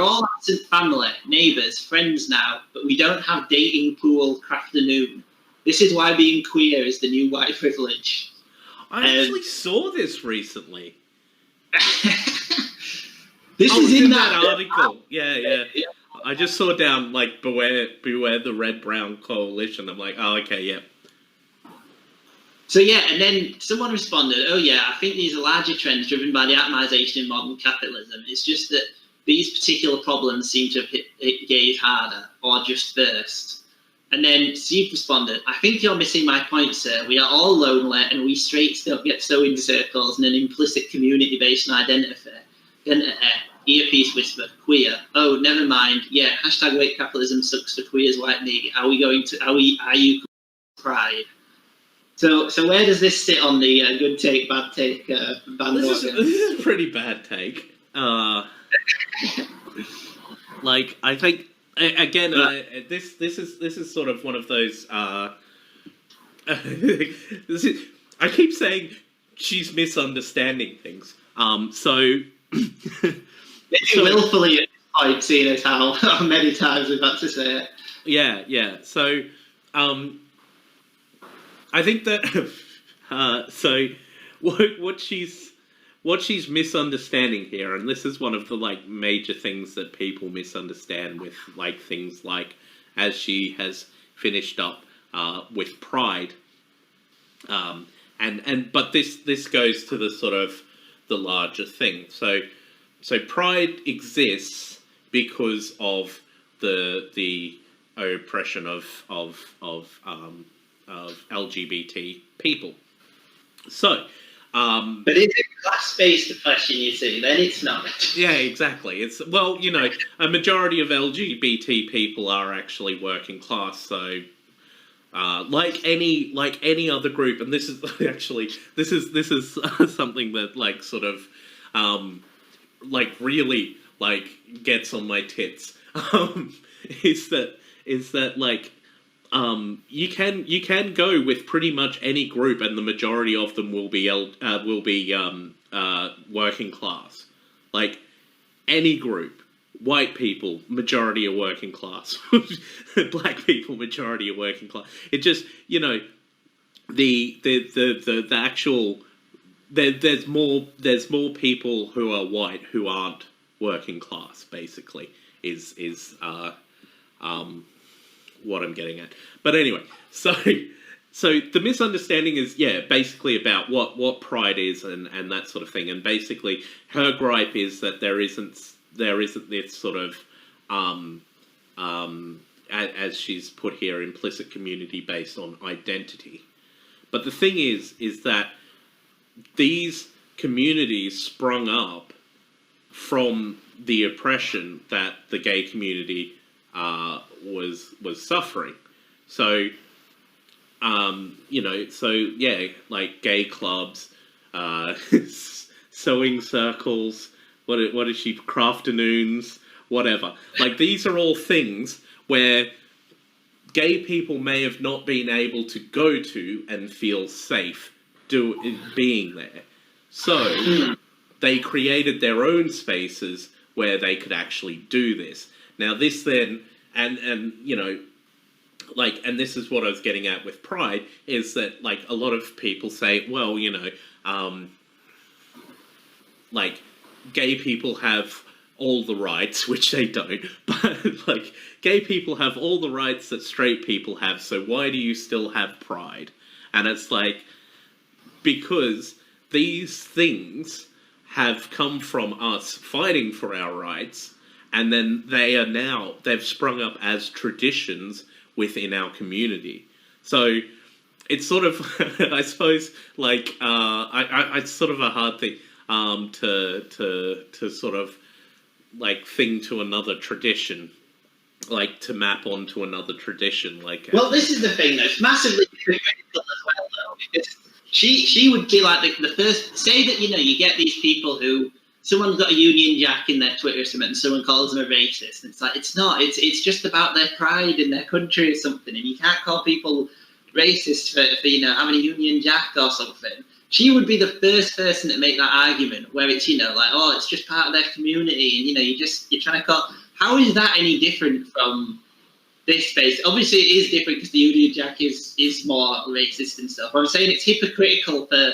all absent family, neighbours, friends now, but we don't have dating pool crafternoon. This is why being queer is the new white privilege. I actually saw this recently. This is in that article. Yeah. I just saw down, like, beware the red-brown coalition. I'm like, oh, okay, yeah. So yeah, and then someone responded, oh yeah, I think these are larger trends driven by the atomization in modern capitalism. It's just that these particular problems seem to have hit gays harder, or just first. And then Steve responded, I think you're missing my point, sir. We are all lonely, and we straights don't get so in circles in an implicit community based on identity. Earpiece whisper, queer. Oh, never mind. Yeah, hashtag white capitalism sucks for queers like me. Are you pride? So where does this sit on the good take, bad take bandwagon? This is a pretty bad take. Like, I think again, this is sort of one of those. I keep saying she's misunderstanding things. So maybe willfully at this point, seeing as how many times we've had to say it. Yeah. So, I think that so what she's misunderstanding here, and this is one of the like major things that people misunderstand with like things like as she has finished up with Pride, but this goes to the sort of the larger thing. So Pride exists because of the oppression of LGBT people. So, but it's a class-based oppression, you see. Then it's not. Yeah, exactly. It's a majority of LGBT people are actually working class. So, like any other group, and this is actually this is something that like sort of like really like gets on my tits. Is that like. You can go with pretty much any group, and the majority of them will be working class. Like any group, white people, majority are working class. Black people, majority are working class. It just the actual there's more people who are white who aren't working class. Basically, is what I'm getting at. But anyway, so the misunderstanding is basically about what Pride is and that sort of thing. And basically her gripe is that there isn't this sort of as she's put here, implicit community based on identity. But the thing is that these communities sprung up from the oppression that the gay community was suffering. So, like gay clubs, sewing circles, what is she, crafternoons, whatever. Like these are all things where gay people may have not been able to go to and feel safe being there. So they created their own spaces where they could actually do this. Now this then, and like, and this is what I was getting at with Pride, is that like a lot of people say, well, like gay people have all the rights, which they don't, but like gay people have all the rights that straight people have, so why do you still have Pride? And it's like, because these things have come from us fighting for our rights, and then they've sprung up as traditions within our community. So it's sort of, I suppose, like, it's sort of a hard thing to sort of, like, thing to another tradition, like, to map onto another tradition. Like, well, this is the thing, though. It's massively hypocritical as well, though, because she would be like the first, say that, you get these people who, someone's got a Union Jack in their Twitter or something, and someone calls them a racist. And it's like, it's not. It's just about their pride in their country or something. And you can't call people racist for having a Union Jack or something. she would be the first person to make that argument where it's, like, oh, it's just part of their community, and you're trying to call. How is that any different from this space? Obviously, it is different because the Union Jack is more racist and stuff. But I'm saying it's hypocritical for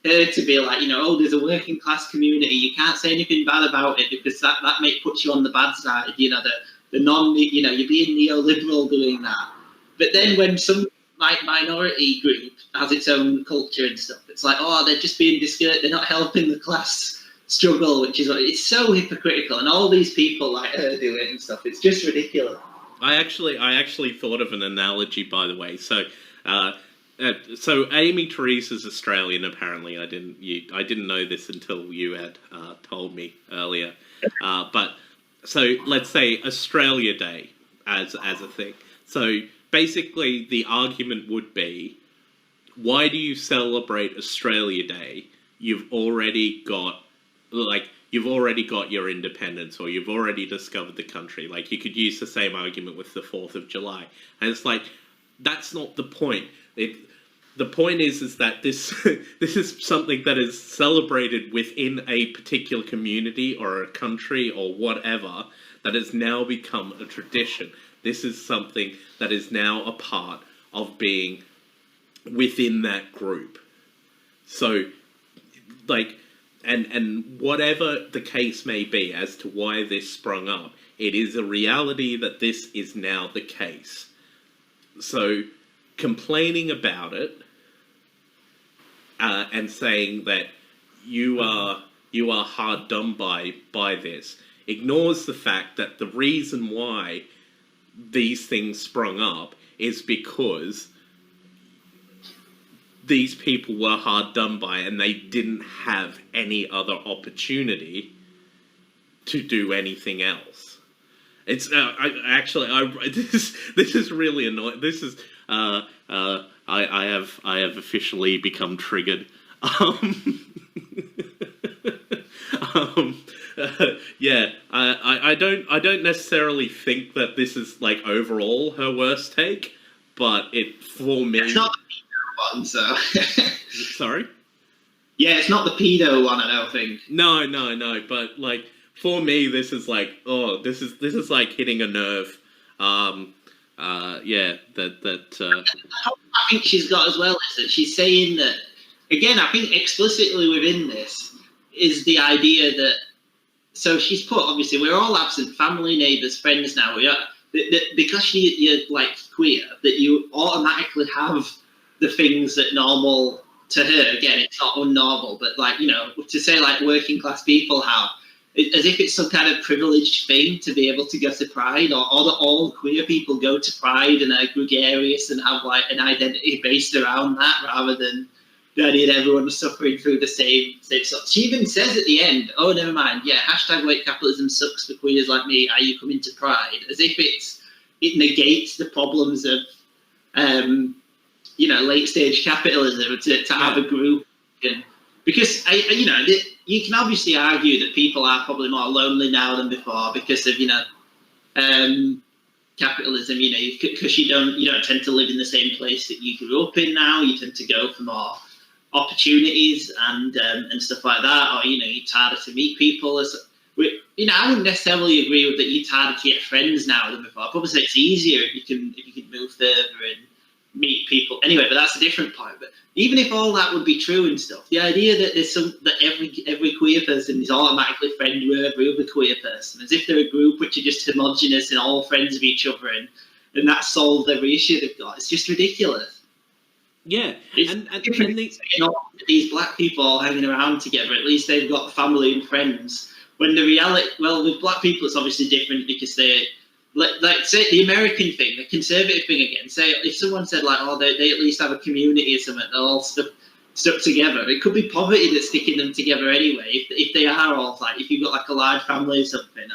her to be like, oh, there's a working class community. You can't say anything bad about it because that puts you on the bad side. The non, you're being neoliberal doing that. But then when some minority group has its own culture and stuff, it's like, oh, they're just being discouraged. They're not helping the class struggle, which is it's so hypocritical. And all these people like her do it and stuff. It's just ridiculous. I actually thought of an analogy, by the way. So Aimee Terese is Australian. Apparently, I didn't know this until you had told me earlier. But so let's say Australia Day as a thing. So basically, the argument would be, why do you celebrate Australia Day? You've already got your independence, or you've already discovered the country. Like, you could use the same argument with the 4th of July. And it's like, that's not the point. The point is that this is something that is celebrated within a particular community or a country or whatever, that has now become a tradition. This is something that is now a part of being within that group. So, like, and whatever the case may be as to why this sprung up, it is a reality that this is now the case. So, complaining about it and saying that you are hard done by this ignores the fact that the reason why these things sprung up is because these people were hard done by, and they didn't have any other opportunity to do anything else. It's this is really annoying. This is I have officially become triggered. Yeah, I don't necessarily think that this is like overall her worst take, but for me. It's not the pedo one, so. Sorry? Yeah, it's not the pedo one, I don't think. No, but like for me, this is like, oh, this is like hitting a nerve. Yeah, that. I think she's got as well is that she's saying that, again, I think explicitly within this is the idea that, so she's put, obviously, we're all absent, family, neighbours, friends now. We are, because you're like queer, that you automatically have the things that normal to her, again, it's not unnormal, but like, to say like working class people have, as if it's some kind of privileged thing to be able to go to Pride, or that all queer people go to Pride and are gregarious and have like an identity based around that, rather than the idea that everyone's suffering through the same stuff. She even says at the end, oh, never mind, yeah, hashtag white capitalism sucks for queers like me, are you coming to Pride? As if it negates the problems of, late stage capitalism to have a group. Because, you can obviously argue that people are probably more lonely now than before because of, capitalism, because you don't tend to live in the same place that you grew up in now. You tend to go for more opportunities and stuff like that, or, it's harder to meet people. I wouldn't necessarily agree with that it's harder to get friends now than before. Probably say it's easier if you can move further and meet people. Anyway, but that's a different point. But even if all that would be true and stuff, the idea that every queer person is automatically friendly with every other queer person, as if they're a group which are just homogenous and all friends of each other, and that solves every issue they've got, it's just ridiculous. Yeah, these black people all hanging around together, at least they've got family and friends. When the reality, well, with black people it's obviously different because they, like say the American thing, the conservative thing again, say if someone said like, oh, they at least have a community or something, they're all stuck together. It could be poverty that's sticking them together anyway, if they are all like, if you've got like a large family or something.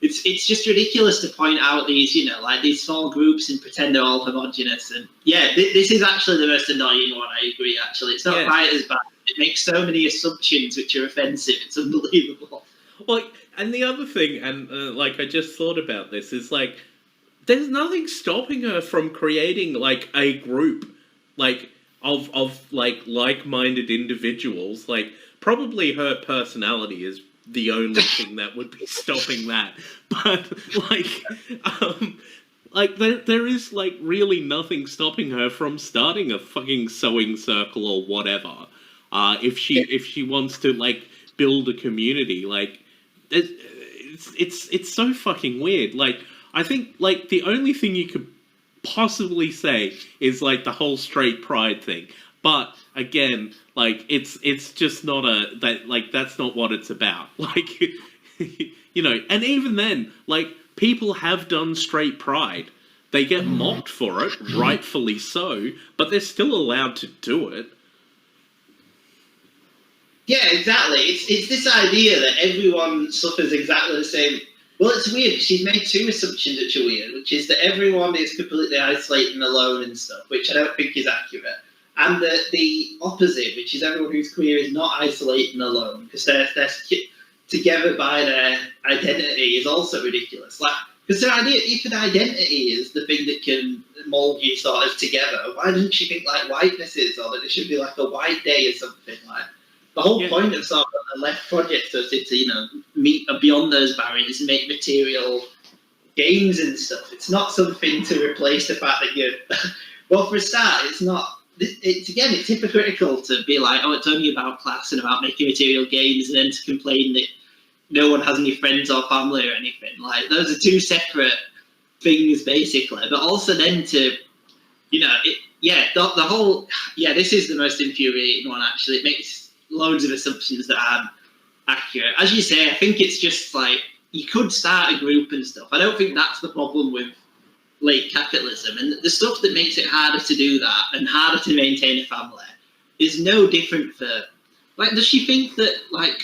It's just ridiculous to point out these, like these small groups and pretend they're all homogenous. And yeah, this is actually the most annoying one, I agree, actually. It's not quite as bad. It makes so many assumptions which are offensive. It's unbelievable. Well, and the other thing, and I just thought about this, is like, there's nothing stopping her from creating like a group, like of like-minded individuals. Like, probably her personality is the only thing that would be stopping that. But there is like really nothing stopping her from starting a fucking sewing circle or whatever. If she wants to like build a community, like it's so fucking weird. Like, I think like the only thing you could possibly say is like the whole straight pride thing, but again, like it's just not that's not what it's about. Like, and even then, like, people have done straight pride. They get mocked for it, rightfully so, but they're still allowed to do it. Yeah, exactly. It's this idea that everyone suffers exactly the same. Well, it's weird. She's made two assumptions which are weird, which is that everyone is completely isolated and alone and stuff, which I don't think is accurate. And the opposite, which is everyone who's queer is not isolated and alone, because they're together by their identity, is also ridiculous. Like, because the idea, if an identity is the thing that can mold you sort of together, why doesn't she think like whiteness is, or that there should be like a white day or something like? The whole point of sort of the left project was to, meet beyond those barriers and make material gains and stuff. It's not something to replace the fact that you're... Well, for a start, it's not... It's hypocritical to be like, oh, it's only about class and about making material gains, and then to complain that no one has any friends or family or anything. Like, those are two separate things, basically. But also then to, the whole... Yeah, this is the most infuriating one, actually. It makes loads of assumptions that aren't accurate. As you say, I think it's just like, you could start a group and stuff. I don't think that's the problem with late capitalism. And the stuff that makes it harder to do that and harder to maintain a family is no different for... Like, does she think that, like...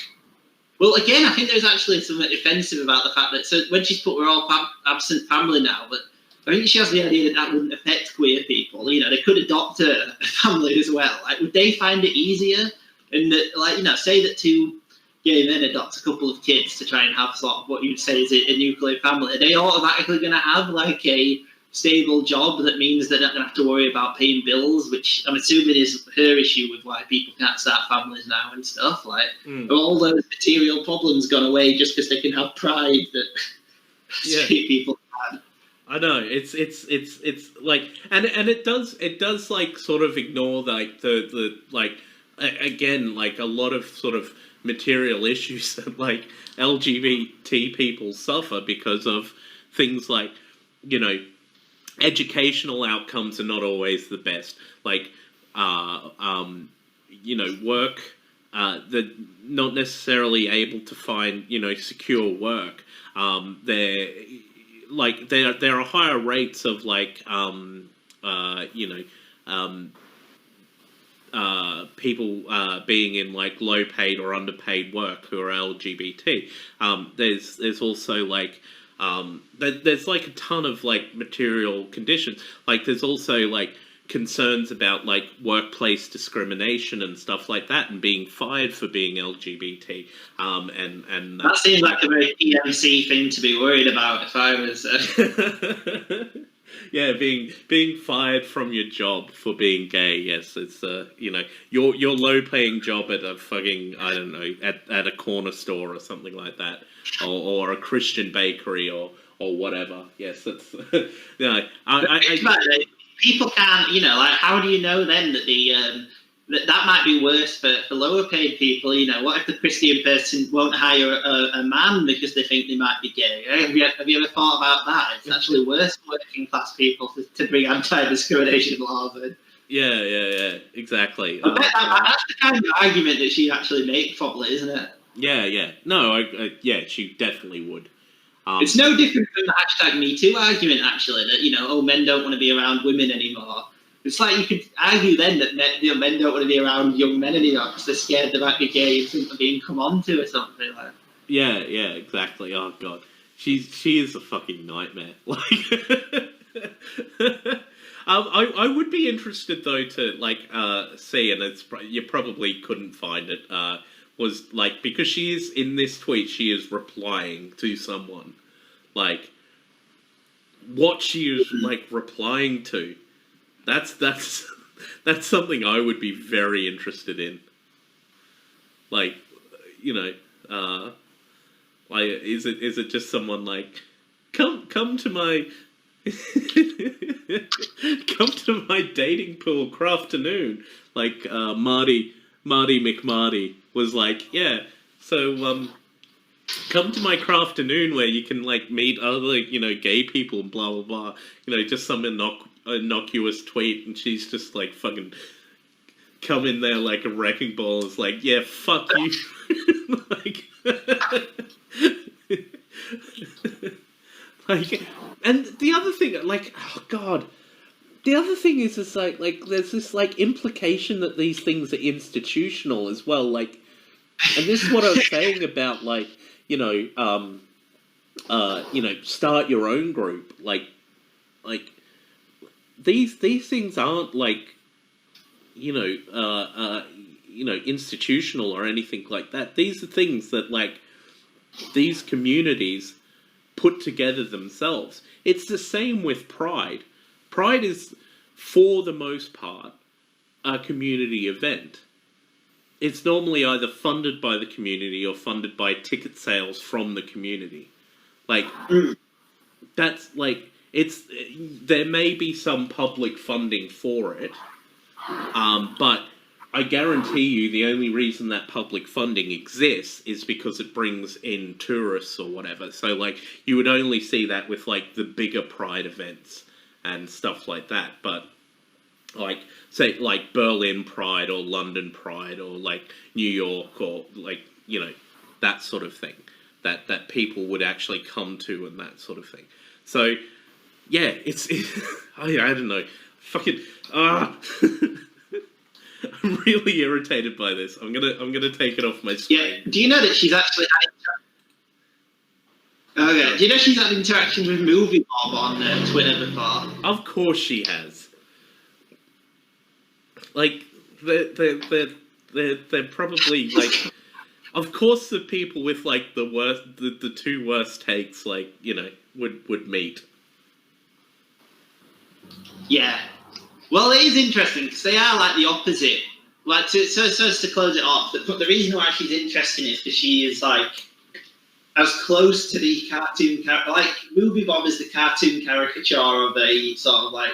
Well, again, I think there's actually something offensive about the fact that... So when she's put, we're all absent family now, but I think she has the idea that that wouldn't affect queer people. They could adopt a family as well. Like, would they find it easier? And that, say that two gay men adopt a couple of kids to try and have sort of what you'd say is a nuclear family. Are they automatically going to have like a stable job that means they're not going to have to worry about paying bills, which I'm assuming is her issue with why people can't start families now and stuff. Like, are all those material problems gone away just because they can have pride that straight people can? I know it's like, and it does like sort of ignore like the like. Again, like a lot of sort of material issues that like LGBT people suffer because of things like, educational outcomes are not always the best. Like, work, they're not necessarily able to find, secure work. There are higher rates of like, people being in like low paid or underpaid work who are LGBT. There's also like there's like a ton of like material conditions. Like there's also like concerns about like workplace discrimination and stuff like that, and being fired for being LGBT. And that seems like a very PMC thing to be worried about if I was. Yeah, being fired from your job for being gay. Yes, it's your low paying job at a fucking, I don't know, at a corner store or something like that, or a Christian bakery or whatever. Yes, it's people can't, like, how do you know then that the that might be worse for lower paid people? What if the Christian person won't hire a man because they think they might be gay? Have you ever thought about that? It's actually worse for working class people to bring anti-discrimination laws in. Yeah, exactly. That's the kind of argument that she'd actually make, probably, isn't it? Yeah. No, she definitely would. It's no different from the #MeToo argument, actually, that, men don't want to be around women anymore. It's like you could argue then that men don't want to be around young men anymore because they're scared they might be gay and think they're being come on to or something like. Yeah, exactly. Oh god, she is a fucking nightmare. Like, I would be interested though to like see, and you probably couldn't find it. Was like, because she is in this tweet, she is replying to someone, like what she is like replying to. That's That's something I would be very interested in. Like, you know, like is it just someone like come to my come to my dating pool crafternoon, like Marty McMarty was like, yeah, so come to my crafternoon where you can like meet other, you know, gay people and blah blah blah, you know, just some innocuous tweet, and she's just like fucking come in there like a wrecking ball. It's like, yeah, fuck you. Like, like, and the other thing, like, oh god, the other thing is like there's this like implication that these things are institutional as well, like, and this is what I was saying about like, you know, start your own group, like these things aren't like, you know, institutional or anything like that. These are things that like these communities put together themselves. It's the same with Pride. Pride is, for the most part, a community event. It's normally either funded by the community or funded by ticket sales from the community. Like, that's like, there may be some public funding for it, but I guarantee you the only reason that public funding exists is because it brings in tourists or whatever. So, like, you would only see that with, like, the bigger Pride events and stuff like that. But, like, say, like, Berlin Pride or London Pride or, like, New York or, like, you know, that sort of thing that people would actually come to and that sort of thing. So, yeah, I don't know. Fucking, I'm really irritated by this. I'm gonna take it off my screen. Yeah. Do you know that she's actually had okay. Do you know she's had interactions with Movie Bob on Twitter before? Of course she has. Like they're probably like. Of course, the people with like the two worst takes, like, you know, would meet. Yeah. Well, it is interesting because they are like the opposite. Like, so as to close it off, the reason why she's interesting is because she is like as close to the cartoon like Movie Bob is the cartoon caricature of a sort of like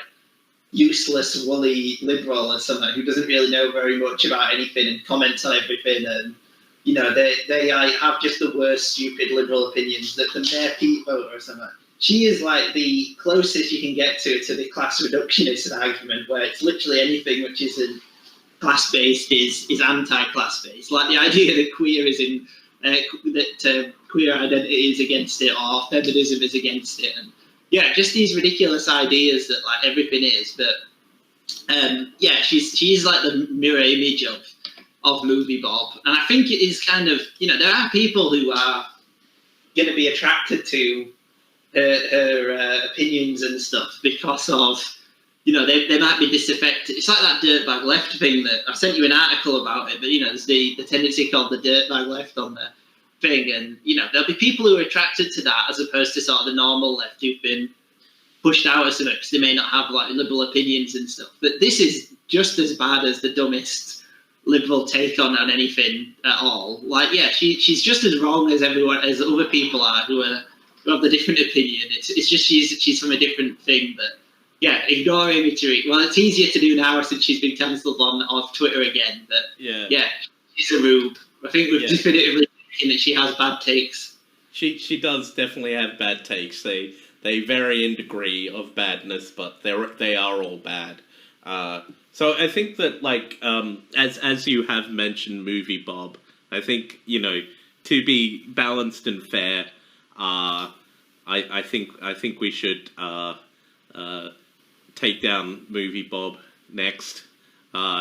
useless woolly liberal or someone who doesn't really know very much about anything and comments on everything, and you know they have just the worst stupid liberal opinions that the Mayor Pete vote or something. She is like the closest you can get to the class reductionist argument, where it's literally anything which isn't class-based is anti-class-based. Like the idea that queer is queer identity is against it, or feminism is against it, and yeah, just these ridiculous ideas that like everything is. But yeah, she's like the mirror image of Movie Bob, and I think it is kind of, you know, there are people who are going to be attracted to her opinions and stuff because of, you know, they might be disaffected. It's like that dirtbag left thing that I sent you an article about it, but you know, there's the tendency called the dirtbag left on the thing, and you know, there'll be people who are attracted to that as opposed to sort of the normal left who've been pushed out or something because they may not have like liberal opinions and stuff. But this is just as bad as the dumbest liberal take on anything at all. Like, yeah, she's just as wrong as as other people are who have the different opinion. It's just she's from a different thing. But yeah, ignore Aimee Terese. Well, it's easier to do now since she's been cancelled off Twitter again. But yeah, she's a rube. I think we've definitively seen that she has bad takes. She does definitely have bad takes. They vary in degree of badness, but they are all bad. So I think that, like, as you have mentioned, Movie Bob, I think, you know, to be balanced and fair, I think we should take down Movie Bob next,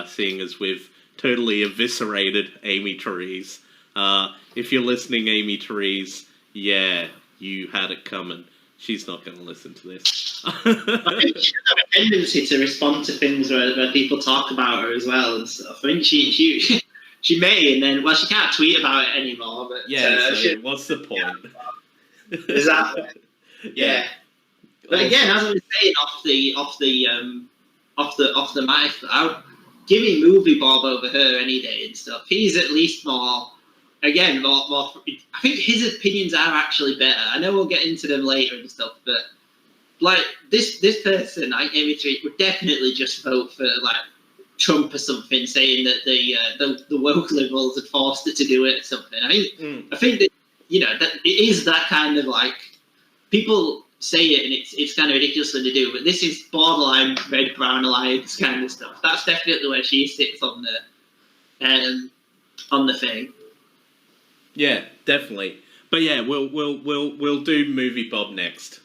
seeing as we've totally eviscerated Aimee Terese. If you're listening, Aimee Terese, yeah, you had it coming. She's not going to listen to this. I think she has a tendency to respond to things where people talk about her as well and stuff. I think she may, and then, well, she can't tweet about it anymore. But yeah, so what's the point? Exactly. Yeah. But again, as I was saying off the off the mic. I'd give me Movie Bob over her any day and stuff. He's at least more. Again, more. I think his opinions are actually better. I know we'll get into them later and stuff, but like this person, like Aimee Terese, would definitely just vote for like Trump or something, saying that the woke liberals had forced it to do it or something. I think that that it is that kind of like people say it and it's kind of ridiculous thing to do, but this is borderline red brown alliance kind of stuff. That's definitely where she sits on the thing. Yeah, definitely. But yeah, we'll do Movie Bob next.